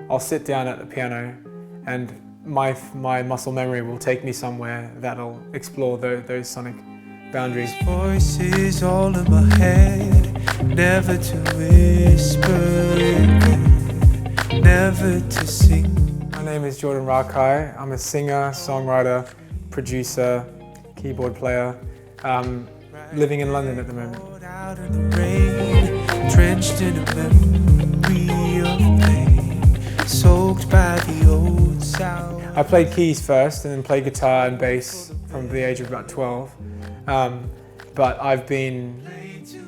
I'll sit down at the piano and my muscle memory will take me somewhere that'll explore those sonic boundaries. Voices all in my head, never to whisper again, never to sing. My name is Jordan Rakei. I'm a singer, songwriter, producer, keyboard player, living in London at the moment. Out in the rain, drenched in a memory of pain, soaked by the old sound. I played keys first and then played guitar and bass from the age of about 12. But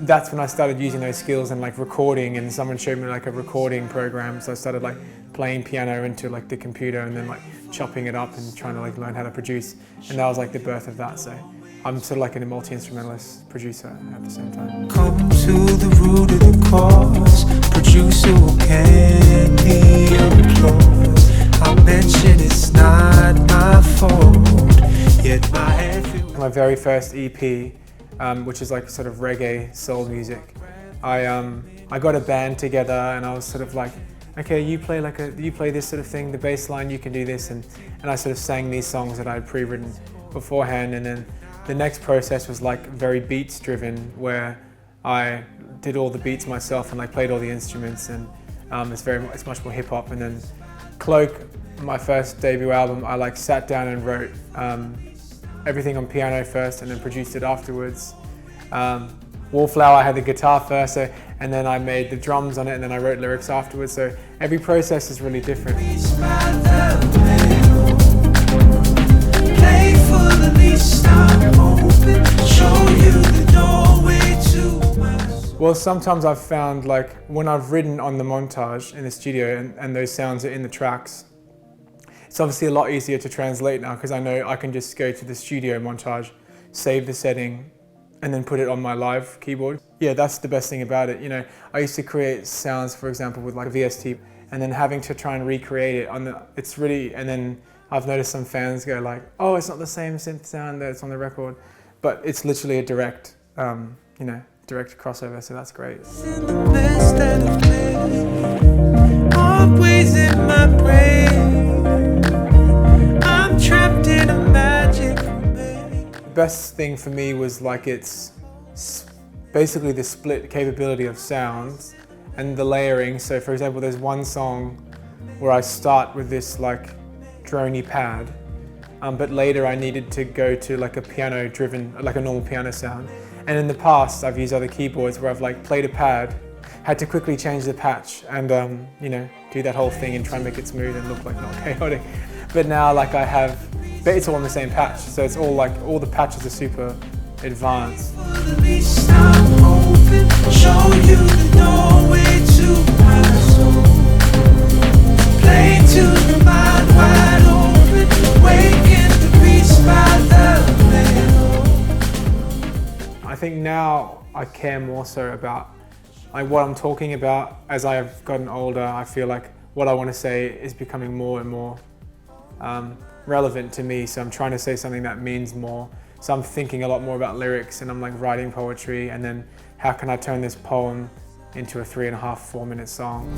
that's when I started using those skills and like recording, and someone showed me like a recording program. So I started like playing piano into like the computer and then like chopping it up and trying to like learn how to produce. And that was like the birth of that. So I'm sort of like a multi-instrumentalist producer at the same time. Come to the root of the cause, producer who can be applause. I mention it's not my fault, yet my head feels... My very first EP, which is like sort of reggae soul music, I got a band together and I was sort of like, okay, you play this sort of thing, the bass line, you can do this, and I sort of sang these songs that I had pre-written beforehand, and then the next process was like very beats driven, where I did all the beats myself and like played all the instruments, and it's much more hip hop. And then Cloak, my first debut album, I like sat down and wrote everything on piano first and then produced it afterwards. Wallflower, I had the guitar first, and then I made the drums on it, and then I wrote lyrics afterwards. So every process is really different. Well, sometimes I've found like when I've written on the Montage in the studio and those sounds are in the tracks, it's obviously a lot easier to translate now because I know I can just go to the studio Montage, save the setting, and then put it on my live keyboard. Yeah, that's the best thing about it. You know, I used to create sounds, for example, with like a VST, and then having to try and recreate it and then I've noticed some fans go like, oh, it's not the same synth sound that's on the record, but it's literally a direct, direct crossover, so that's great. Always in my brain, I'm trapped in a magic. The best thing for me was like it's basically the split capability of sounds and the layering. So for example, there's one song where I start with this like drony pad, but later I needed to go to like a piano driven, like a normal piano sound. And in the past, I've used other keyboards where I've like played a pad, had to quickly change the patch and do that whole thing and try and make it smooth and look like not chaotic. But now like but it's all on the same patch, so it's all like, all the patches are super advanced. I think now I care more so about like what I'm talking about. As I've gotten older, I feel like what I want to say is becoming more and more relevant to me. So I'm trying to say something that means more. So I'm thinking a lot more about lyrics, and I'm like writing poetry, and then how can I turn this poem into a 3.5-4 minute song.